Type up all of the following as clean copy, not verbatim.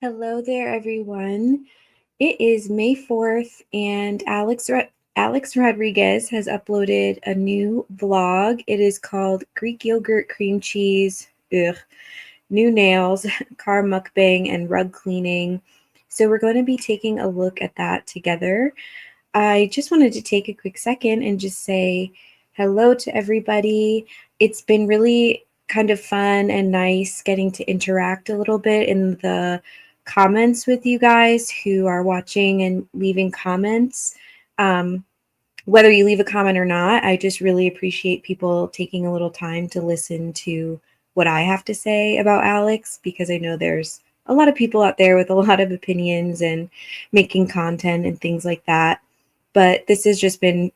Hello there, everyone. It is May 4th, and Alex Rodriguez has uploaded a new vlog. It is called Greek Yogurt Cream Cheese, New Nails, Car Mukbang, and Rug Cleaning. So, we're going to be taking a look at that together. I just wanted to take a quick second and just say hello to everybody. It's been really kind of fun and nice getting to interact a little bit in the comments with you guys who are watching and leaving comments. Um, whether you leave a comment or not, I just really appreciate people taking a little time to listen to what I have to say about Alex, because I know there's a lot of people out there with a lot of opinions and making content and things like that. But this has just been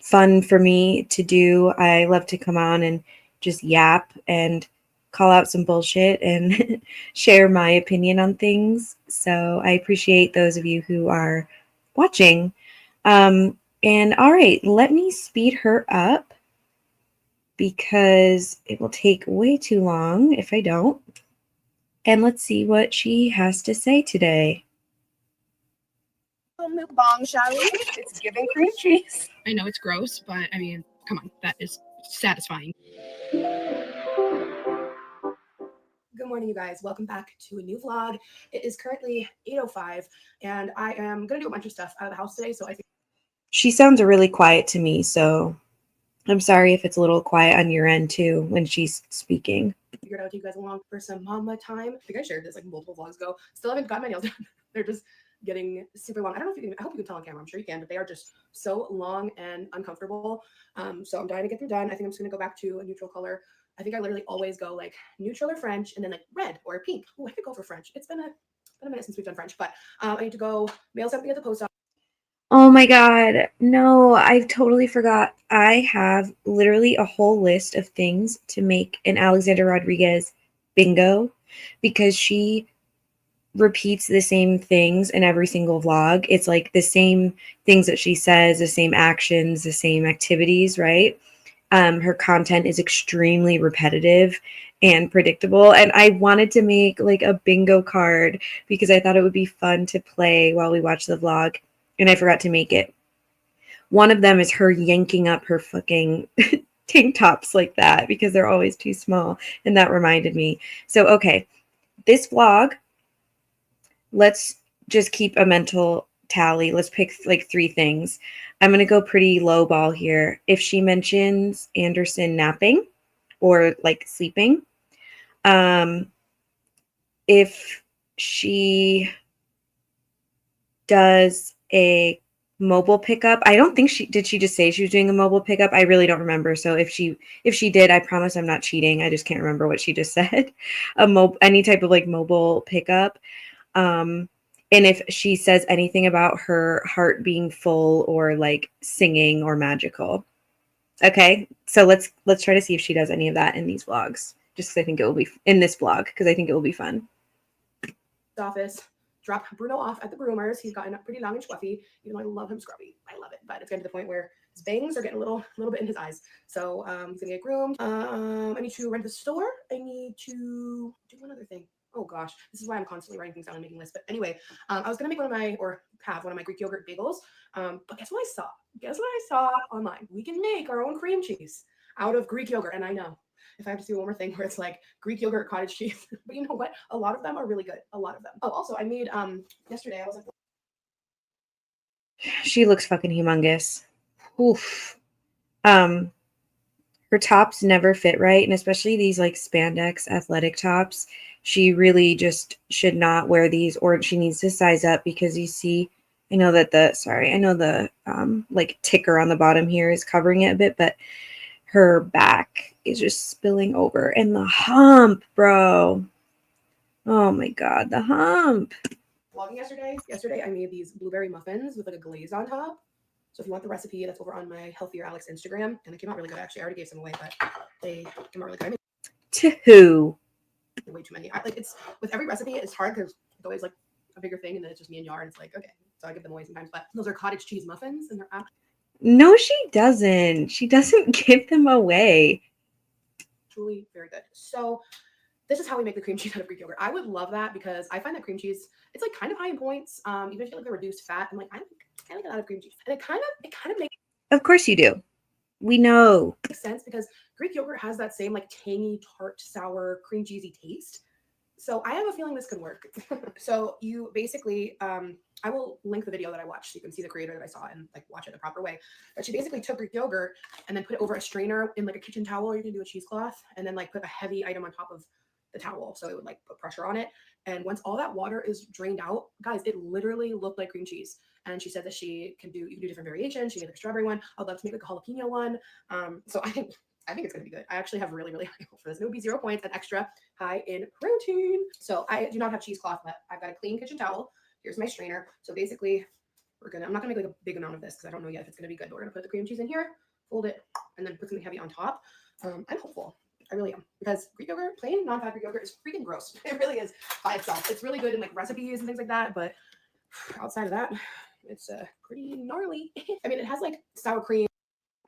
fun for me to do. I love to come on and just yap and call out some bullshit and share my opinion on things. So I appreciate those of you who are watching. And all right, let me speed her up because it will take way too long if I don't. And let's see what she has to say today. Mukbang, shall we? It's giving cream cheese. I know it's gross, but I mean, come on, that is satisfying. Good morning, you guys. Welcome back to a new vlog. It is currently 8:05, and I am gonna do a bunch of stuff out of the house today. So I think She sounds really quiet to me, so I'm sorry if it's a little quiet on your end too when she's speaking. I figured I would take you guys along for some mama time. I think I shared this like multiple vlogs ago. Still haven't got my nails done. They're just getting super long. I don't know if you can, I hope you can tell on camera. I'm sure you can, but they are just so long and uncomfortable. So I'm dying to get them done. I think I'm just gonna go back to a neutral color. I think I literally always go like neutral or French and then like red or pink. Oh, I could go for French. It's been a minute since we've done French, but I need to go mail something at the post office. Oh my God. No, I totally forgot. I have literally a whole list of things to make an Alexandra Rodriguez bingo because she repeats the same things in every single vlog. It's like the same things that she says, the same actions, the same activities, right? Her content is extremely repetitive and predictable. And I wanted to make like a bingo card because I thought it would be fun to play while we watch the vlog. And I forgot to make it. One of them is her yanking up her fucking tank tops like that because they're always too small. And that reminded me. So, okay, this vlog, let's just keep a mental tally. Let's pick like three things. I'm going to go pretty low ball here. If she mentions Anderson napping or like sleeping, if she does a mobile pickup, I don't think she just say she was doing a mobile pickup? I really don't remember. So if she did, I promise I'm not cheating. I just can't remember what she just said. Any type of like mobile pickup. And if she says anything about her heart being full or like singing or magical. Okay, so let's try to see if she does any of that in these vlogs. Just because I think it will be in this vlog because I think it will be fun. Office, drop Bruno off at the groomers. He's gotten pretty long and scruffy, even though I love him scruffy. I love it, but it's getting to the point where his bangs are getting a little bit in his eyes. So he's gonna get groomed. I need to rent the store. I need to do one other thing. Oh gosh, this is why I'm constantly writing things down and making lists. But anyway, I was gonna make have one of my Greek yogurt bagels. But guess what I saw? Guess what I saw online? We can make our own cream cheese out of Greek yogurt, and I know if I have to do one more thing where it's like Greek yogurt cottage cheese. But you know what? A lot of them are really good. A lot of them. Oh, also I made yesterday I was like, she looks fucking humongous. Oof. Her tops never fit right, and especially these like spandex athletic tops. She really just should not wear these, or she needs to size up because you see, I know the like ticker on the bottom here is covering it a bit, but her back is just spilling over. And the hump, bro. Oh my God, the hump. vlogging yesterday. Yesterday I made these blueberry muffins with like a glaze on top. So if you want the recipe, that's over on my Healthier Alex Instagram. And they came out really good. Actually, I already gave some away, but they came out really good. I made To who? way too many. It's with every recipe, it's hard because it's always like a bigger thing, and then it's just me and Yar, and it's like, okay. So I give them away sometimes. But those are cottage cheese muffins, and they're No, she doesn't. She doesn't give them away. truly very good. So this is how we make the cream cheese out of Greek yogurt. I would love that because I find that cream cheese, it's like kind of high in points. Even if you like the reduced fat, I'm like, I like a lot of cream cheese. And it kind of makes Of course you do. We know. sense because Greek yogurt has that same like tangy, tart, sour, cream cheesy taste. So I have a feeling this could work. So you basically, I will link the video that I watched so you can see the creator that I saw and like watch it the proper way. But she basically took Greek yogurt and then put it over a strainer in like a kitchen towel, or you can do a cheesecloth, and then like put a heavy item on top of the towel so it would like put pressure on it. And once all that water is drained out, guys, it literally looked like cream cheese. And she said that you can do different variations. She made like a strawberry one. I'd love to make like a jalapeno one. So I think it's going to be good. I actually have really, really high hopes for this. It would be 0 points and extra high in protein. So I do not have cheesecloth, but I've got a clean kitchen towel. Here's my strainer. So basically, I'm not going to make like a big amount of this because I don't know yet if it's going to be good. But we're going to put the cream cheese in here, fold it, and then put something heavy on top. I'm hopeful. I really am, because Greek yogurt, plain non-fat Greek yogurt, is freaking gross. It really is by itself. It's really good in like recipes and things like that, but outside of that, it's pretty gnarly. I mean, it has like sour cream.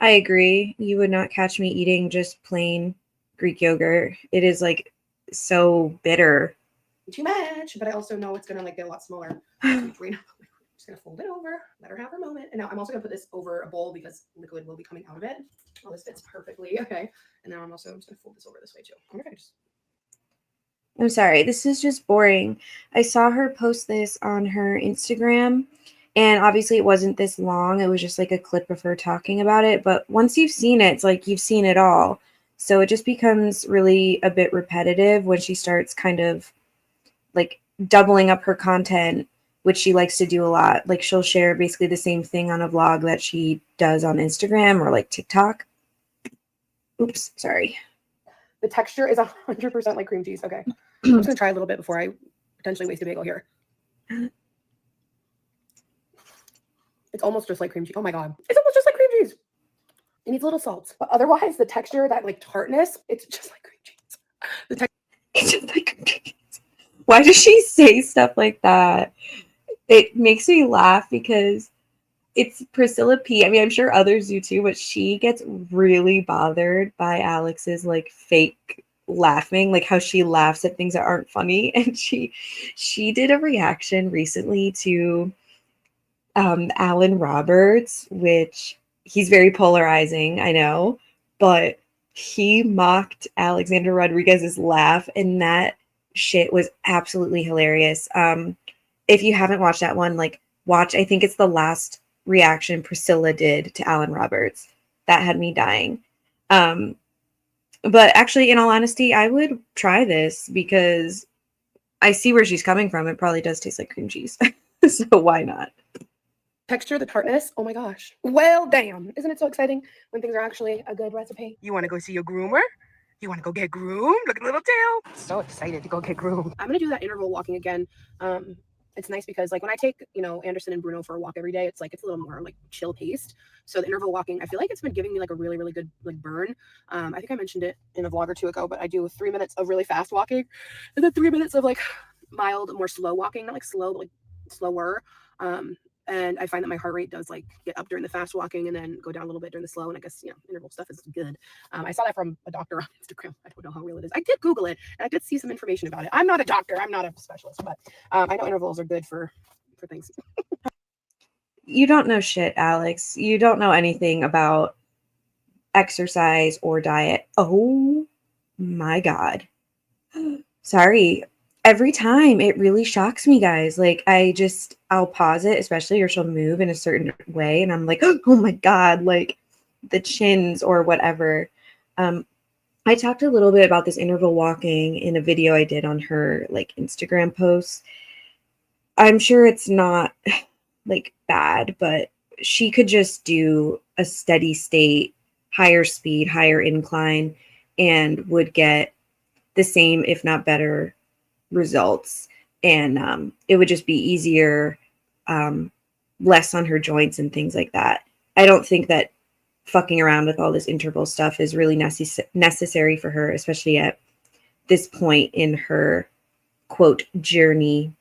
I agree. You would not catch me eating just plain Greek yogurt. It is like so bitter. Too much, but I also know it's gonna like get a lot smaller. I'm just gonna fold it over, let her have her moment. And now I'm also gonna put this over a bowl because liquid will be coming out of it. Oh, this fits perfectly. Okay. And now I'm just gonna fold this over this way too. I wonder if I just... I'm sorry, this is just boring. I saw her post this on her Instagram, and obviously it wasn't this long. It was just like a clip of her talking about it. But once you've seen it, it's like you've seen it all. So it just becomes really a bit repetitive when she starts kind of like doubling up her content, which she likes to do a lot. Like she'll share basically the same thing on a vlog that she does on Instagram or like TikTok. Oops, sorry. The texture is 100% like cream cheese. Okay. I'm just gonna try a little bit before I potentially waste a bagel here. It's almost just like cream cheese. Oh my God. It's almost just like cream cheese. It needs a little salt. But otherwise, the texture, that like tartness, it's just like cream cheese. It's just like cream cheese. Why does she say stuff like that? It makes me laugh because it's Priscilla P. I mean, I'm sure others do too, but she gets really bothered by Alex's like fake laughing, like how she laughs at things that aren't funny. And she did a reaction recently to Alan Roberts, which he's very polarizing, I know, but he mocked Alexandra Rodriguez's laugh, and that shit was absolutely hilarious. If you haven't watched that one, like watch, I think it's the last reaction Priscilla did to Alan Roberts. That had me dying. But actually, in all honesty, I would try this because I see where she's coming from. It probably does taste like cream cheese. So why not? Texture, the tartness. Oh my gosh. Well, damn. Isn't it so exciting when things are actually a good recipe? You want to go see your groomer? You want to go get groomed? Look at the little tail. So excited to go get groomed. I'm going to do that interval walking again. It's nice because like when I take, Anderson and Bruno for a walk every day, it's a little more like chill paced. So the interval walking, I feel like it's been giving me like a really, really good like burn. I think I mentioned it in a vlog or two ago, but I do 3 minutes of really fast walking and then 3 minutes of like mild, more slow walking, not like slow, but like slower. And I find that my heart rate does like get up during the fast walking and then go down a little bit during the slow. And I guess, interval stuff is good. I saw that from a doctor on Instagram. I don't know how real it is. I did Google it and I did see some information about it. I'm not a doctor. I'm not a specialist, but I know intervals are good for things. You don't know shit, Alex. You don't know anything about exercise or diet. Oh my God. Sorry. Every time it really shocks me, guys. Like I'll pause it, especially, or she'll move in a certain way. And I'm like, oh my God, like the chins or whatever. I talked a little bit about this interval walking in a video I did on her like Instagram post. I'm sure it's not like bad, but she could just do a steady state, higher speed, higher incline, and would get the same, if not better, results. And it would just be easier, less on her joints and things like that. I don't think that fucking around with all this interval stuff is really necessary for her, especially at this point in her quote journey.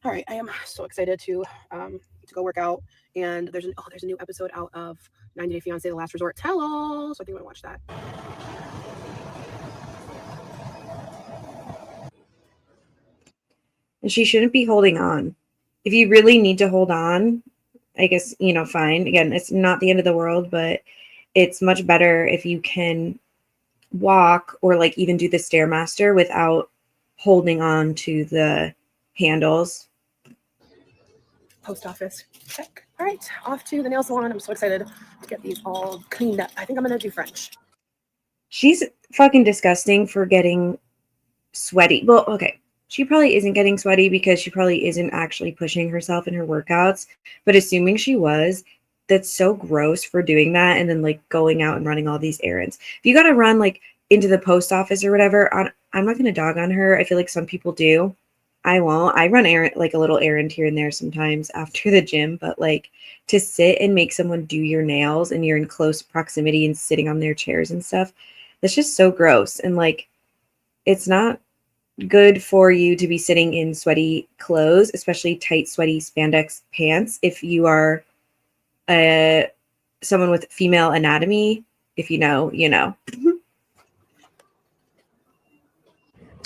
All right, I am so excited to go work out. And there's a new episode out of 90 Day Fiancé: The Last Resort Tell All. So I think I'm gonna watch that. And she shouldn't be holding on. If you really need to hold on, I guess, fine. Again, it's not the end of the world, but it's much better if you can walk or like even do the Stairmaster without holding on to the handles. Post office check. All right, off to the nail salon. I'm so excited to get these all cleaned up. I think I'm gonna do French. She's fucking disgusting for getting sweaty. Well, okay. She probably isn't getting sweaty because she probably isn't actually pushing herself in her workouts. But assuming she was, that's so gross for doing that and then like going out and running all these errands. If you got to run like into the post office or whatever, I'm not going to dog on her. I feel like some people do. I won't. I run errand like a little errand here and there sometimes after the gym, but like to sit and make someone do your nails and you're in close proximity and sitting on their chairs and stuff, that's just so gross. And like, it's not good for you to be sitting in sweaty clothes, especially tight, sweaty spandex pants. If you are someone with female anatomy, if you know, you know.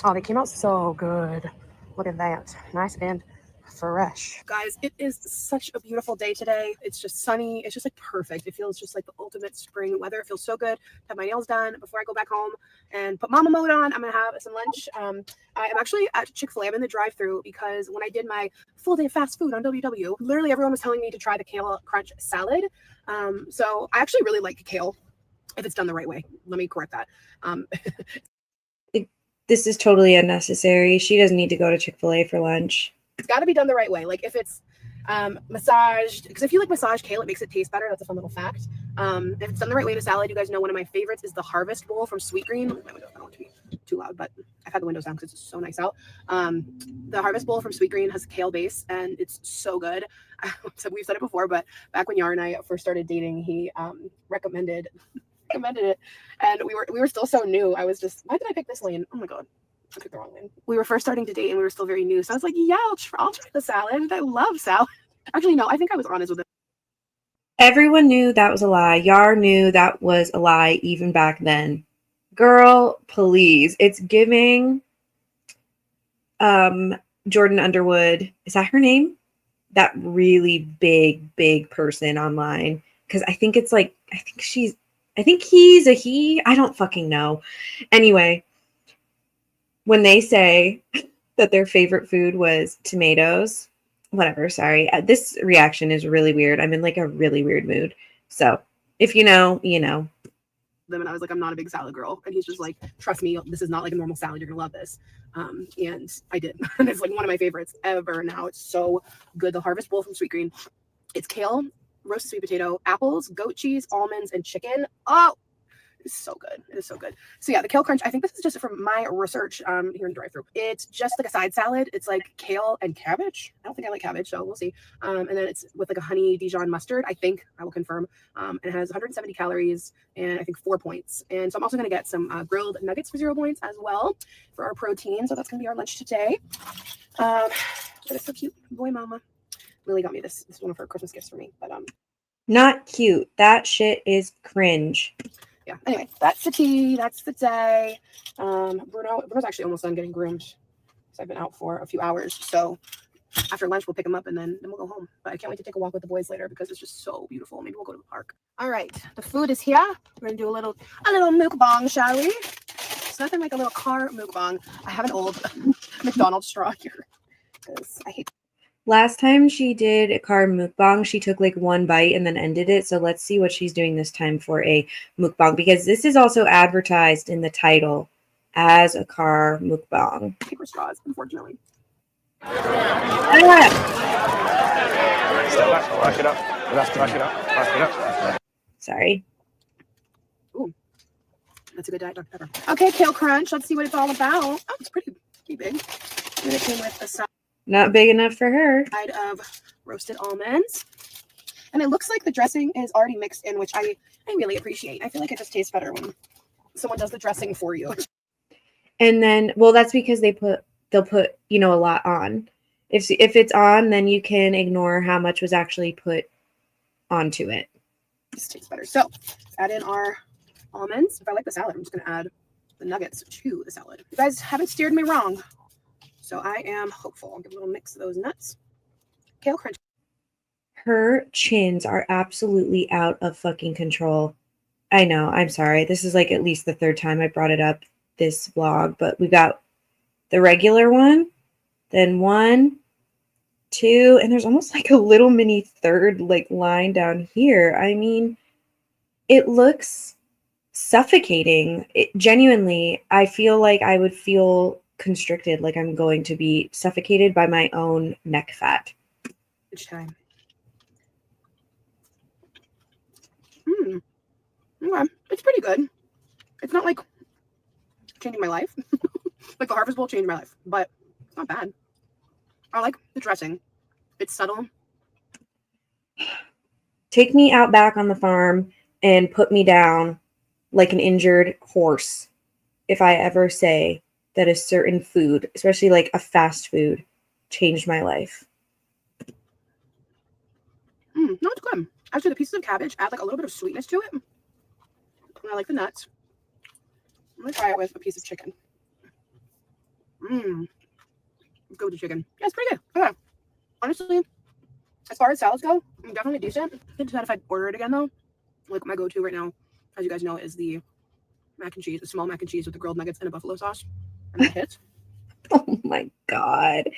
Oh, they came out so good. Look at that. Nice and fresh. Guys, it is such a beautiful day today. It's just sunny. It's just like perfect. It feels just like the ultimate spring weather. It feels so good to have my nails done before I go back home and put mama mode on. I'm gonna have some lunch. I am actually at Chick-fil-A. I'm in the drive-thru because when I did my full day of fast food on WW, literally everyone was telling me to try the kale crunch salad. So I actually really like kale if it's done the right way. Let me correct that. This is totally unnecessary. She doesn't need to go to Chick-fil-A for lunch. It's got to be done the right way. Like if it's massaged, because if you like massaged kale, it makes it taste better. That's a fun little fact. If it's done the right way in a salad, you guys know one of my favorites is the Harvest Bowl from Sweet Green. I don't want to be too loud, but I've had the windows down because it's so nice out. The Harvest Bowl from Sweet Green has a kale base, and it's so good. So we've said it before, but back when Yar and I first started dating, he recommended it, and we were still so new. I was just, why did I pick this lane? Oh my god, I picked the wrong lane. We were first starting to date and we were still very new, so I was like, yeah, I'll try the salad. I love salad. Actually, no, I think I was honest with it. Everyone knew that was a lie. Yar knew that was a lie even back then. Girl, please. It's giving Jordan Underwood. Is that her name? That really big person online. Because I think it's like, I think he's a he. I don't fucking know. Anyway, when they say that their favorite food was tomatoes, whatever, sorry. This reaction is really weird. I'm in like a really weird mood. So if you know, you know. And I was like, I'm not a big salad girl. And he's just like, trust me, this is not like a normal salad. You're going to love this. And I did. And it's like one of my favorites ever now. It's so good. The Harvest Bowl from Sweet Green. It's kale, roasted sweet potato, apples, goat cheese, almonds, and chicken. Oh, it's so good. It is so good. So yeah, the kale crunch, I think this is just from my research here in the drive-thru. It's just like a side salad. It's like kale and cabbage. I don't think I like cabbage, so we'll see. And then it's with like a honey Dijon mustard. I think I will confirm. And it has 170 calories and I think 4 points. And so I'm also going to get some grilled nuggets for 0 points as well for our protein. So that's going to be our lunch today. But it's so cute. Boy, mama. Lily got me this. This is one of her Christmas gifts for me. But not cute. That shit is cringe. Yeah. Anyway, that's the tea. That's the day. Bruno's actually almost done getting groomed. So I've been out for a few hours. So after lunch, we'll pick him up and then we'll go home. But I can't wait to take a walk with the boys later because it's just so beautiful. Maybe we'll go to the park. All right, the food is here. We're gonna do a little mukbang, shall we? It's nothing like a little car mukbang. I have an old McDonald's straw here because I hate. Last time she did a carb mukbang, she took like one bite and then ended it. So let's see what she's doing this time for a mukbang, because this is also advertised in the title as a carb mukbang. Paper straws, unfortunately. Step back, back it up. We'll have to back it up. Back it up. Sorry. Ooh, that's a good Diet Dr. Pepper. Okay, kale crunch. Let's see what it's all about. Oh, it's pretty big. And it came with a side. Not big enough for her. Of roasted almonds. And it looks like the dressing is already mixed in, which I really appreciate. I feel like it just tastes better when someone does the dressing for you. And then, well, that's because they'll put, a lot on. If it's on, then you can ignore how much was actually put onto it. This tastes better. So let's add in our almonds. If I like the salad, I'm just going to add the nuggets to the salad. You guys haven't steered me wrong. So I am hopeful. I'll give a little mix of those nuts. Kale crunch. Her chins are absolutely out of fucking control. I know, I'm sorry. This is like at least the third time I brought it up this vlog, but we got the regular one, then 1, 2, and there's almost like a little mini third like line down here. I mean, it looks suffocating. Genuinely, I feel like I would feel constricted, like I'm going to be suffocated by my own neck fat. Each time. Okay. It's pretty good. It's not like changing my life. Like the Harvest Bowl changed my life, but it's not bad. I like the dressing. It's subtle. Take me out back on the farm and put me down like an injured horse if I ever say that a certain food, especially like a fast food, changed my life. No, it's good. Actually, the pieces of cabbage add like a little bit of sweetness to it. And I like the nuts. I'm gonna try it with a piece of chicken. Let's go with the chicken. Yeah, it's pretty good. Okay. Honestly, as far as salads go, definitely decent. I didn't decide if I'd order it again though. Like my go-to right now, as you guys know, is the mac and cheese, the small mac and cheese with the grilled nuggets and a buffalo sauce. And that hits. Oh my God.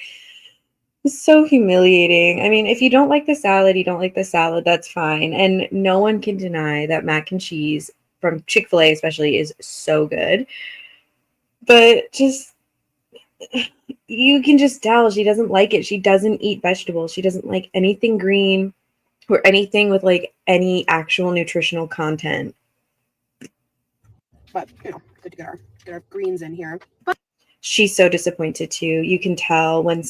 It's so humiliating. I mean, if you don't like the salad, you don't like the salad, that's fine. And no one can deny that mac and cheese from Chick-fil-A especially is so good. But just, you can just tell she doesn't like it. She doesn't eat vegetables. She doesn't like anything green or anything with like any actual nutritional content. But, you know, good to get our greens in here. But she's so disappointed too. You can tell when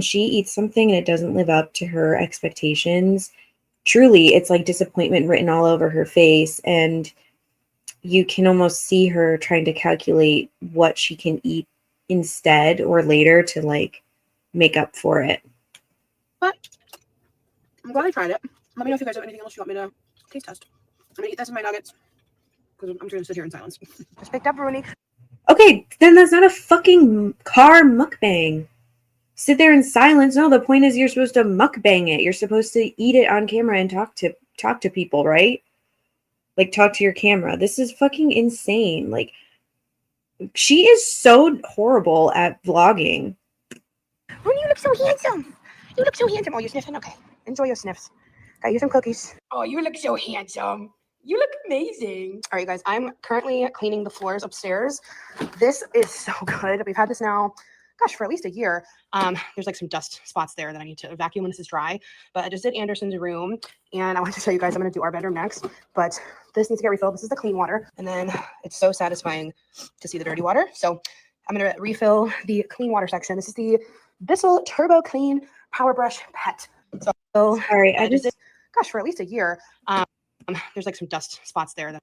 she eats something and it doesn't live up to her expectations, truly, it's like disappointment written all over her face. And you can almost see her trying to calculate what she can eat instead or later to like make up for it. But I'm glad I tried it. Let me know if you guys have anything else you want me to taste test. I'm gonna eat this in my nuggets because I'm just gonna sit here in silence. Just picked up Rooney. Okay, then that's not a fucking car mukbang. Sit there in silence. No, the point is you're supposed to mukbang it. You're supposed to eat it on camera and talk to people, right? Like talk to your camera. This is fucking insane. Like she is so horrible at vlogging. Rooney, you look so handsome. You look so handsome. Oh, you sniffing? Okay. Enjoy your sniffs. Got you some cookies. Oh, you look so handsome. You look amazing. All right, guys, I'm currently cleaning the floors upstairs. This is so good. We've had this now, gosh, for at least a year. There's like some dust spots there that I need to vacuum when this is dry. But I just did Anderson's room, and I want to tell you guys I'm going to do our bedroom next. But this needs to get refilled. This is the clean water. And then it's so satisfying to see the dirty water. So I'm going to refill the clean water section. This is the Bissell Turbo Clean Power Brush Pet. So Sorry, I just did, gosh, for at least a year. There's like some dust spots there.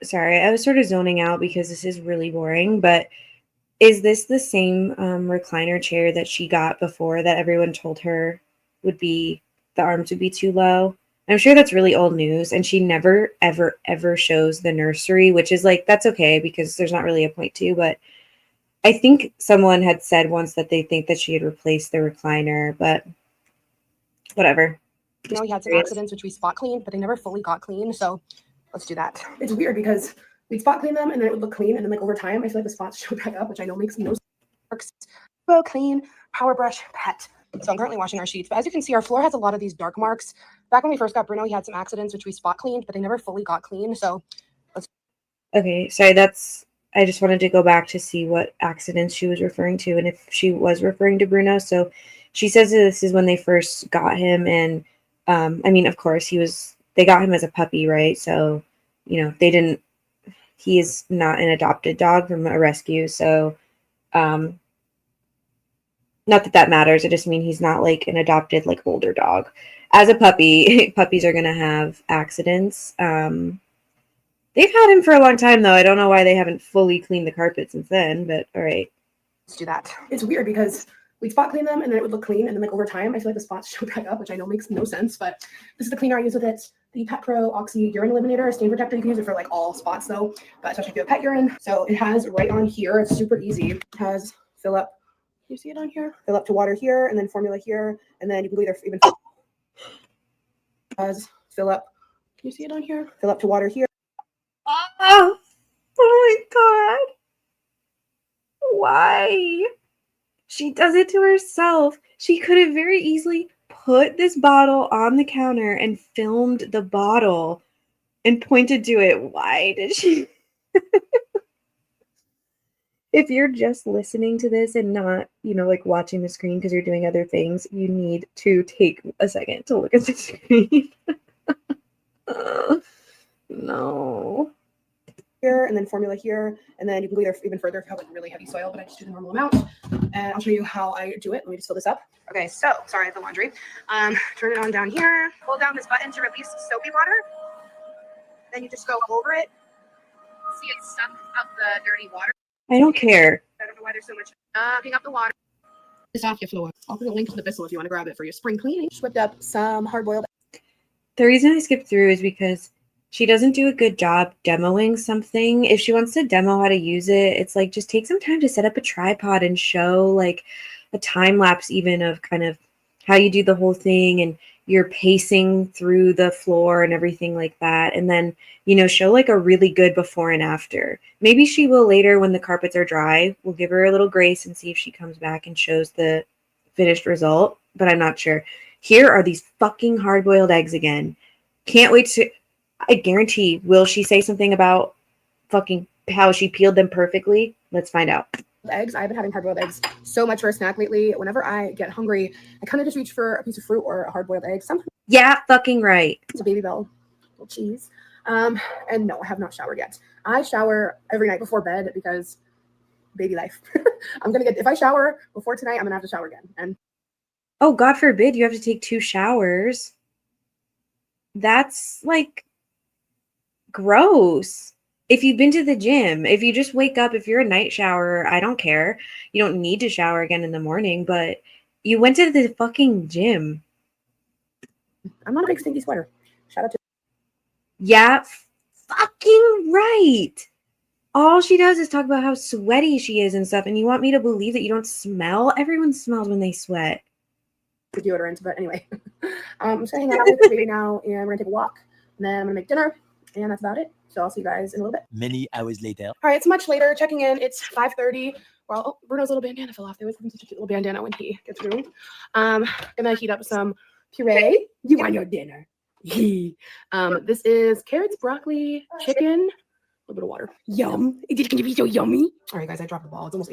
Sorry, I was sort of zoning out because this is really boring, but is this the same recliner chair that she got before that everyone told her the arms would be too low? I'm sure that's really old news, and she never, ever, ever shows the nursery, which is like, that's okay because there's not really a point to, but I think someone had said once that they think that she had replaced the recliner, but whatever. You know, we had some accidents which we spot cleaned, but they never fully got clean. So let's do that. It's weird because we'd spot clean them and then it would look clean. And then like over time, I feel like the spots show back up, which I know makes no sense. Turbo Clean Power Brush Pet. So I'm currently washing our sheets. But as you can see, our floor has a lot of these dark marks. Back when we first got Bruno, he had some accidents which we spot cleaned, but they never fully got clean. So okay, sorry, I just wanted to go back to see what accidents she was referring to and if she was referring to Bruno. So she says this is when they first got him, and I mean, of course, they got him as a puppy, right? So, you know, he is not an adopted dog from a rescue. So, not that matters. I just mean he's not like an adopted, like older dog. As a puppy, puppies are going to have accidents. They've had him for a long time, though. I don't know why they haven't fully cleaned the carpet since then, but all right. Let's do that. It's weird because we'd spot clean them and then it would look clean. And then like over time, I feel like the spots show back up, which I know makes no sense, but this is the cleaner I use with it. the Pet Pro Oxy Urine Eliminator, stain protector. You can use it for like all spots though, but especially if you have pet urine. So it has right on here, it's super easy. It has fill up. You see it on here? Fill up to water here, and then formula here, and then you can go either even as fill up. Can you see it on here? Fill up to water here. Oh my God. Why? She does it to herself. She could have very easily put this bottle on the counter and filmed the bottle and pointed to it. Why did she? If you're just listening to this and not, like watching the screen because you're doing other things, you need to take a second to look at the screen. No. Here, and then formula here, and then you can go either even further if you have like really heavy soil, but I just do the normal amount. And I'll show you how I do it. Let me just fill this up. Okay, so sorry, I have the laundry. Turn it on down here. Hold down this button to release soapy water. Then you just go over it. See it suck up the dirty water. I don't care. I don't know why there's so much sucking up the water. It's off your floor. I'll put a link to the Bissell if you want to grab it for your spring cleaning. Just whipped up some hard-boiled. The reason I skipped through is because she doesn't do a good job demoing something. If she wants to demo how to use it, it's like just take some time to set up a tripod and show like a time lapse even of kind of how you do the whole thing and you're pacing through the floor and everything like that. And then, show like a really good before and after. Maybe she will later when the carpets are dry. We'll give her a little grace and see if she comes back and shows the finished result, but I'm not sure. Here are these fucking hard-boiled eggs again. Can't wait to... I guarantee, will she say something about fucking how she peeled them perfectly? Let's find out. Eggs. I've been having hard-boiled eggs so much for a snack lately. Whenever I get hungry, I kind of just reach for a piece of fruit or a hard-boiled egg. Sometimes Yeah, fucking right. it's a Baby Bell, little cheese. And no, I have not showered yet. I shower every night before bed because baby life. If I shower before tonight, I'm gonna have to shower again. And oh, God forbid you have to take 2 showers. That's like gross. If you've been to the gym, if you just wake up, if you're a night shower, I don't care. You don't need to shower again in the morning, but you went to the fucking gym. I'm not a big stinky sweater. Shout out to. Yeah, fucking right. All she does is talk about how sweaty she is and stuff, and you want me to believe that you don't smell? Everyone smells when they sweat. The deodorant, but anyway. I'm just gonna hang out with the baby now, and we're gonna take a walk, and then I'm gonna make dinner, and that's about it. So I'll see you guys in a little bit. Many hours later. All right, it's much later. Checking in. It's 5:30. Well, oh, Bruno's little bandana fell off. They always give him such a cute little bandana when he gets through. Gonna heat up some puree. You want your dinner? This is carrots, broccoli, chicken, a little bit of water. Yum! It's gonna be so yummy. All right, guys, I dropped the ball. It's almost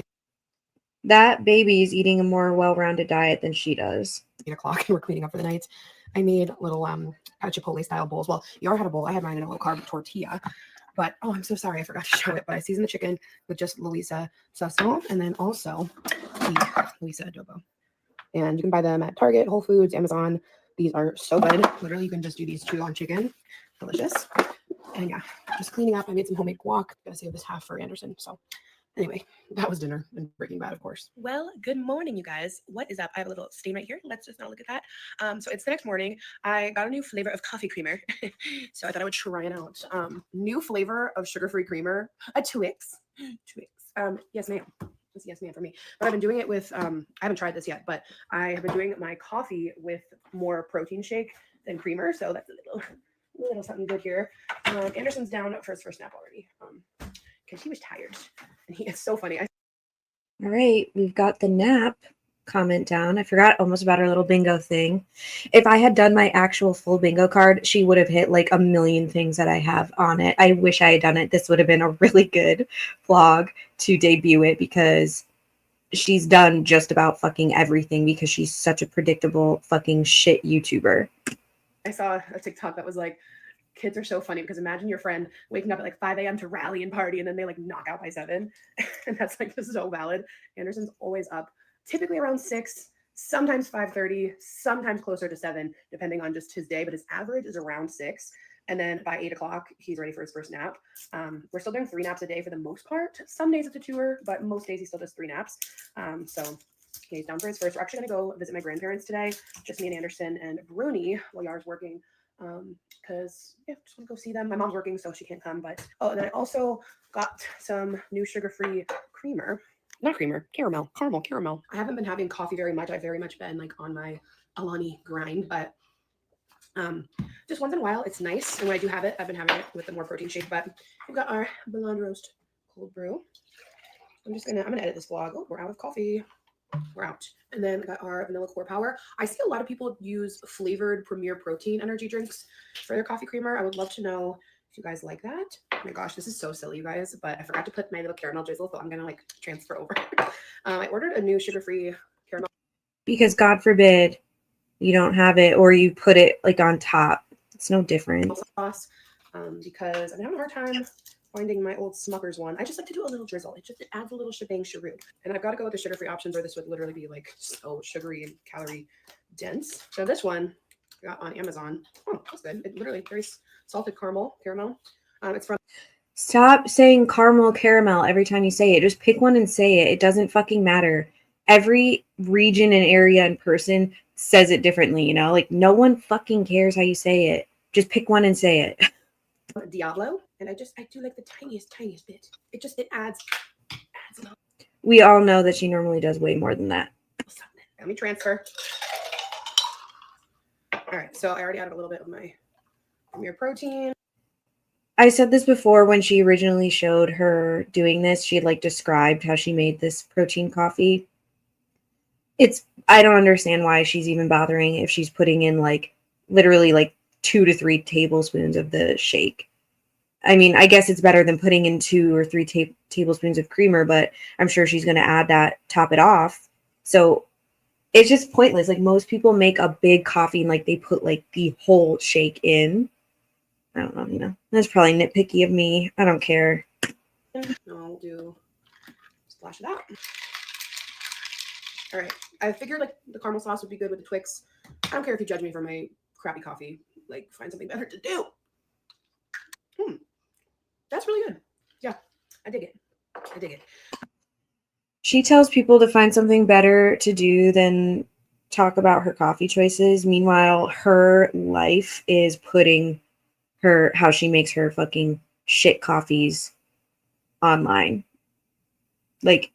That baby's eating a more well-rounded diet than she does. 8 o'clock, and we're cleaning up for the night. I made little kind of Chipotle style bowls. Well, Yar had a bowl. I had mine in a low carb tortilla. But I'm so sorry, I forgot to show it. But I seasoned the chicken with just Louisa sazon and then also the Louisa adobo. And you can buy them at Target, Whole Foods, Amazon. These are so good. Literally, you can just do these 2 on chicken. Delicious. And yeah, just cleaning up. I made some homemade guac. Gotta save this half for Anderson. So anyway, that was dinner and Breaking Bad, of course. Well, good morning, you guys. What is up? I have a little stain right here. Let's just not look at that. So it's the next morning. I got a new flavor of coffee creamer. So I thought I would try it out. New flavor of sugar-free creamer. A Twix. Twix. Yes, ma'am. That's yes, ma'am for me. But I've been doing it with, I haven't tried this yet, but I have been doing my coffee with more protein shake than creamer. So that's a little something good here. Anderson's down for his first nap already. Because he was tired. And it's so funny. All right, we've got the nap comment down. I forgot almost about our little bingo thing. If I had done my actual full bingo card, she would have hit like a million things that I have on it. I wish I had done it. This would have been a really good vlog to debut it because she's done just about fucking everything because she's such a predictable fucking shit YouTuber. I saw a TikTok that was like, kids are so funny because imagine your friend waking up at like 5 a.m. to rally and party and then they like knock out by 7. And that's like just so valid. Anderson's always up, typically around 6, sometimes 5:30, sometimes closer to 7, depending on just his day. But his average is around 6. And then by 8 o'clock, he's ready for his first nap. We're still doing 3 naps a day for the most part. Some days it's a 2-er, but most days he still does 3 naps. So he's down for his first. We're actually going to go visit my grandparents today, just me and Anderson and Bruni while Yar's working. because yeah, just want to go see them. My mom's working, so she can't come. But oh, and then I also got some new sugar-free creamer. Not creamer, caramel. I haven't been having coffee very much. I've very much been like on my Alani grind, but just once in a while, it's nice. And when I do have it, I've been having it with the more protein shake. But we've got our blonde roast cold brew. I'm gonna edit this vlog. Oh, we're out of coffee. We're out. And then got our vanilla core power. I see a lot of people use flavored Premier Protein energy drinks for their coffee creamer. I would love to know if you guys like that. Oh my gosh, this is so silly, you guys. But I forgot to put my little caramel drizzle, so I'm gonna like transfer over. I ordered a new sugar-free caramel. Because God forbid you don't have it or you put it like on top. It's no different. Sauce because I'm having a hard time finding my old Smucker's one. I just like to do a little drizzle. It adds a little shebang charoo. And I've got to go with the sugar-free options or this would literally be like so sugary and calorie dense. So this one I got on Amazon. Oh, that's good. It literally very salted caramel. It's from Stop saying caramel every time you say it. Just pick one and say it. It doesn't fucking matter. Every region and area and person says it differently, you know? Like, no one fucking cares how you say it. Just pick one and say it. Diablo. And I do like the tiniest bit. It adds a lot. We all know that she normally does way more than that. Let me transfer. All right, so I already added a little bit of my Premier Protein. I said this before when she originally showed her doing this. She had like described how she made this protein coffee. I don't understand why she's even bothering if she's putting in like literally like 2 to 3 tablespoons of the shake. I mean, I guess it's better than putting in 2 or 3 tablespoons of creamer, but I'm sure she's going to add that, top it off. So it's just pointless. Like most people make a big coffee and like they put like the whole shake in. I don't know, you know, that's probably nitpicky of me. I don't care. I'll do splash it out. All right. I figured like the caramel sauce would be good with the Twix. I don't care if you judge me for my crappy coffee. Like find something better to do. That's really good. Yeah, I dig it. She tells people to find something better to do than talk about her coffee choices. Meanwhile, her life is putting how she makes her fucking shit coffees online. Like,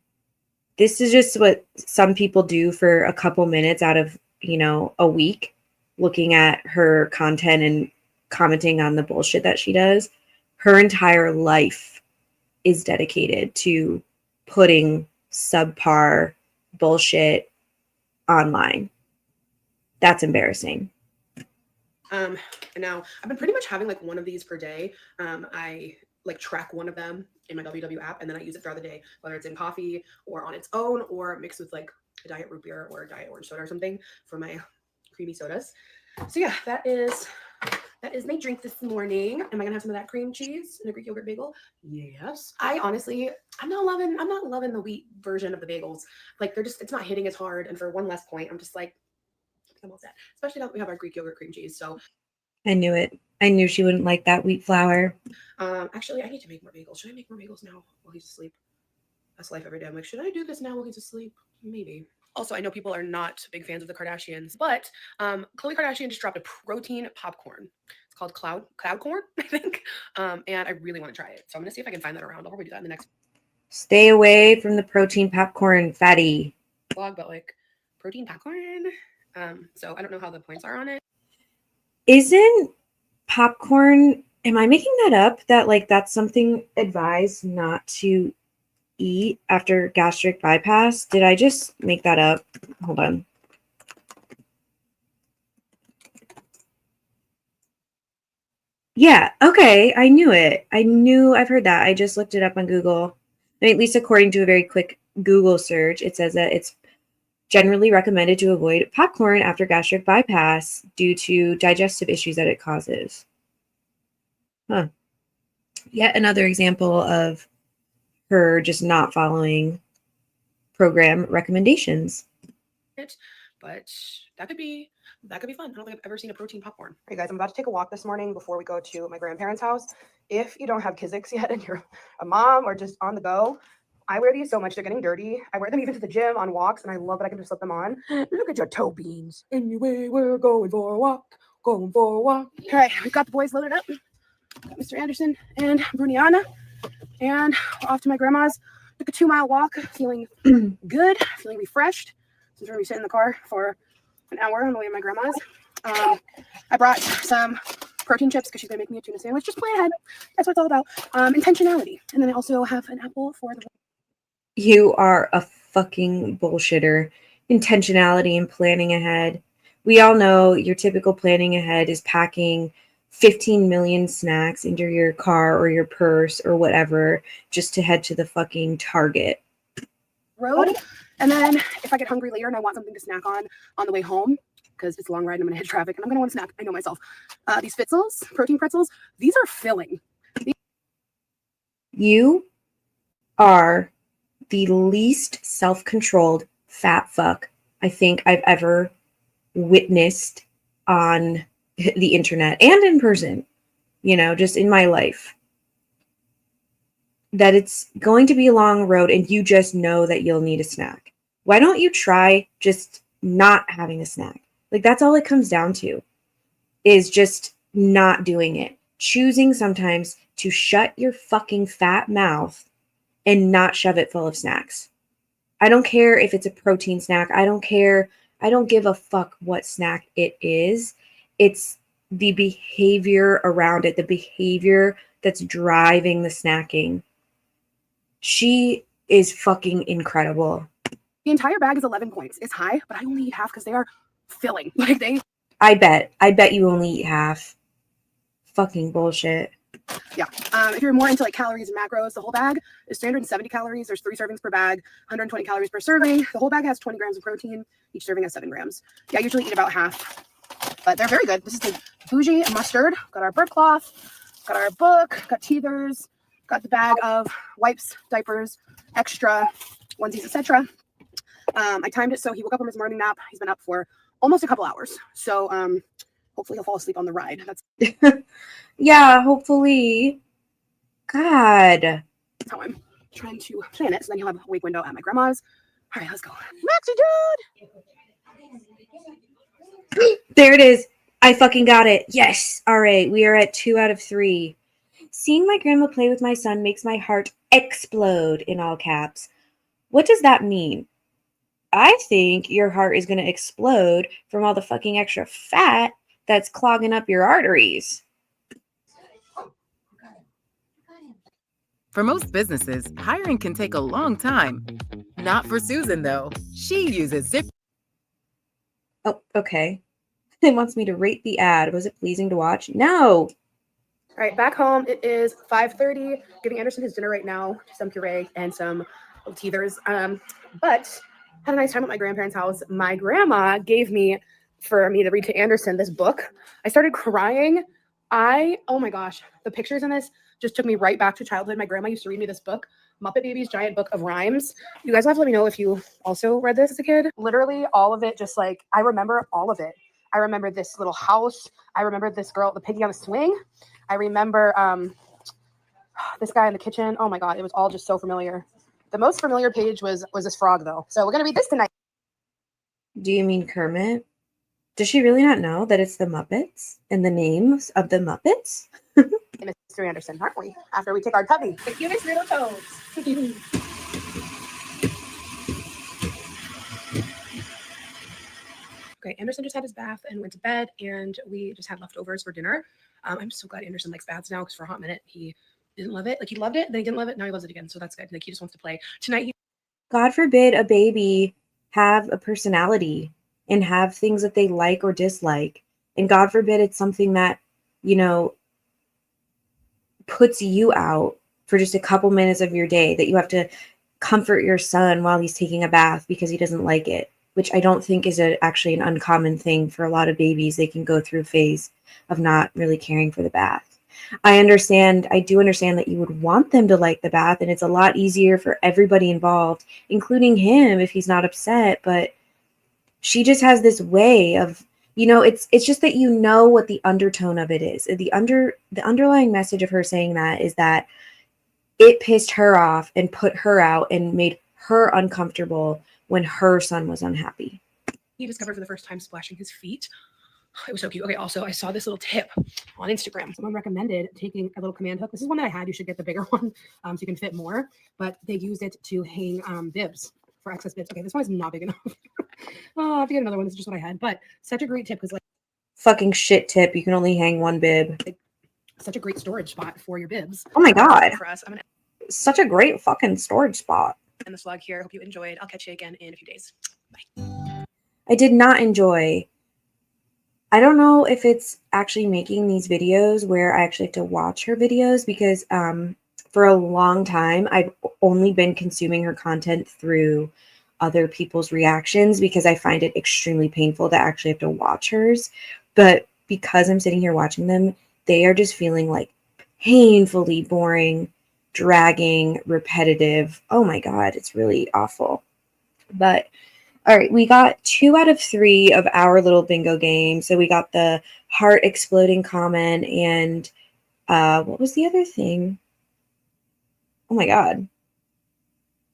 this is just what some people do for a couple minutes out of, you know, a week, looking at her content and commenting on the bullshit that she does. Her entire life is dedicated to putting subpar bullshit online. That's embarrassing. And now I've been pretty much having like one of these per day. I like track one of them in my WW app and then I use it throughout the day, whether it's in coffee or on its own or mixed with like a diet root beer or a diet orange soda or something for my creamy sodas. So yeah, that is my drink this morning. Am I gonna have some of that cream cheese and a Greek yogurt bagel? Yes. I'm not loving the wheat version of the bagels. Like it's not hitting as hard. And for one less point, I'm just like, I'm all set. Especially now that we have our Greek yogurt cream cheese. So I knew it. I knew she wouldn't like that wheat flour. Actually, I need to make more bagels. Should I make more bagels now while he's asleep? That's life every day. I'm like, should I do this now while he's asleep? Maybe. Also, I know people are not big fans of the Kardashians, but Khloe Kardashian just dropped a protein popcorn. It's called Cloud Corn, I think. And I really want to try it. So I'm going to see if I can find that around. I'll probably do that in the next Stay away from the protein popcorn, fatty. vlog, but like protein popcorn. So I don't know how the points are on it. Isn't popcorn, am I making that up? That like that's something advised not to eat after gastric bypass? Did I just make that up? Hold on. Yeah, okay. I knew it. I've heard that. I just looked it up on Google. I mean, at least according to a very quick Google search, it says that it's generally recommended to avoid popcorn after gastric bypass due to digestive issues that it causes. Huh. Yet another example of her just not following program recommendations. But that could be fun. I don't think I've ever seen a protein popcorn. All right, guys, I'm about to take a walk this morning before we go to my grandparents' house. If you don't have Kiziks yet and you're a mom or just on the go, I wear these so much. They're getting dirty. I wear them even to the gym on walks, and I love that I can just slip them on. Look at your toe beans. Anyway, we're going for a walk. Going for a walk. All right, we've got the boys loaded up. Got Mr. Anderson and Bruniana. And we're off to my grandma's. Took a 2-mile walk, feeling good, feeling refreshed. Since we're going to be sitting in the car for an hour on the way to my grandma's. I brought some protein chips because she's going to make me a tuna sandwich. Just plan ahead. That's what it's all about. Intentionality. And then I also have an apple for the... You are a fucking bullshitter. Intentionality and planning ahead. We all know your typical planning ahead is packing 15 million snacks into your car or your purse or whatever just to head to the fucking Target. Road. And then if I get hungry later and I want something to snack on the way home, because it's a long ride and I'm going to hit traffic and I'm going to want to snack. I know myself. These Fitzels, protein pretzels, these are filling. You are the least self-controlled fat fuck I think I've ever witnessed on the internet and in person, you know, just in my life. That it's going to be a long road and you just know that you'll need a snack. Why don't you try just not having a snack? Like, that's all it comes down to, is just not doing it. Choosing sometimes to shut your fucking fat mouth and not shove it full of snacks. I don't care if it's a protein snack. I don't care. I don't give a fuck what snack it is. It's the behavior around it, the behavior that's driving the snacking. She is fucking incredible. The entire bag is 11 points. It's high, but I only eat half because they are filling. Like I bet you only eat half. Fucking bullshit. Yeah. If you're more into like calories and macros, the whole bag is 370 calories. There's 3 servings per bag, 120 calories per serving. The whole bag has 20 grams of protein. Each serving has 7 grams. Yeah, I usually eat about half, but they're very good. This is the bougie mustard. Got our bird cloth, got our book, got teethers, got the bag of wipes, diapers, extra onesies, etc. I timed it so he woke up from his morning nap. He's been up for almost a couple hours. So hopefully he'll fall asleep on the ride. That's yeah, hopefully. God. That's how I'm trying to plan it. So then he'll have a wake window at my grandma's. All right, let's go. Maxie dude! There it is. I fucking got it. Yes. All right. We are at 2 out of 3. Seeing my grandma play with my son makes my heart explode, in all caps. What does that mean? I think your heart is going to explode from all the fucking extra fat that's clogging up your arteries. For most businesses, hiring can take a long time. Not for Susan, though. She uses Zip. Oh, okay. It wants me to rate the ad. Was it pleasing to watch? No. All right, back home. It is 5:30. Giving Anderson his dinner right now. Some puree and some teethers. But had a nice time at my grandparents' house. My grandma gave me, for me to read to Anderson, this book. I started crying. Oh my gosh, the pictures in this just took me right back to childhood. My grandma used to read me this book, Muppet Babies Giant Book of Rhymes. You guys have to let me know if you also read this as a kid. Literally all of it, just like, I remember all of it. I remember this little house. I remember this girl, the piggy on the swing. I remember this guy in the kitchen. Oh my God, it was all just so familiar. The most familiar page was this frog, though. So we're going to read this tonight. Do you mean Kermit? Does she really not know that it's the Muppets and the names of the Muppets? Mr. Anderson, aren't we? After we take our tubby. The cutest little toads. Okay, Anderson just had his bath and went to bed, and we just had leftovers for dinner. I'm so glad Anderson likes baths now, because for a hot minute he didn't love it. Like, he loved it, then he didn't love it, now he loves it again. So that's good. Like, he just wants to play. Tonight, God forbid a baby have a personality and have things that they like or dislike. And God forbid it's something that, you know, puts you out for just a couple minutes of your day, that you have to comfort your son while he's taking a bath because he doesn't like it, which I don't think is actually an uncommon thing for a lot of babies. They can go through a phase of not really caring for the bath. I do understand that you would want them to like the bath, and it's a lot easier for everybody involved, including him, if he's not upset. But she just has this way of, you know, it's just that you know what the undertone of it is. The underlying message of her saying that is that it pissed her off and put her out and made her uncomfortable when her son was unhappy. he discovered for the first time splashing his feet. It was so cute. Okay, also, I saw this little tip on Instagram. Someone recommended taking a little command hook. This is one that I had. You should get the bigger one so you can fit more. But they used it to hang bibs for excess bibs. Okay, this one is not big enough. Oh, I have to get another one. This is just what I had. But such a great tip because, like, Fucking shit tip. You can only hang one bib. such a great storage spot for your bibs. Oh my God. For us, I'm going to Such a great fucking storage spot. end this vlog here. Hope you enjoyed. I'll catch you again in a few days. Bye. I did not enjoy. I don't know if it's actually making these videos where I actually have to watch her videos because for a long time, I've only been consuming her content through other people's reactions because I find it extremely painful to actually have to watch hers. But because I'm sitting here watching them, they are just feeling like painfully boring, dragging, repetitive. Oh my God, it's really awful. But all right, we got 2 out of 3 of our little bingo game. So we got the heart exploding comment and what was the other thing? Oh my God.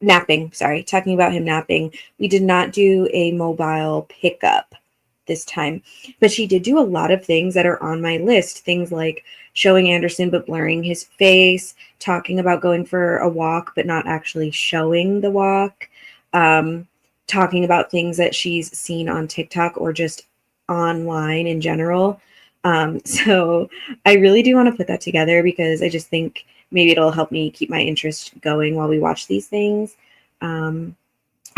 Napping. Sorry, talking about him napping. We did not do a mobile pickup this time, but she did do a lot of things that are on my list. Things like showing Anderson but blurring his face, talking about going for a walk but not actually showing the walk, talking about things that she's seen on TikTok or just online in general. So I really do want to put that together because I just think maybe it'll help me keep my interest going while we watch these things.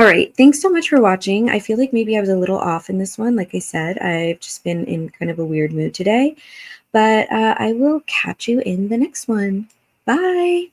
All right. Thanks so much for watching. I feel like maybe I was a little off in this one. Like I said, I've just been in kind of a weird mood today, but I will catch you in the next one. Bye.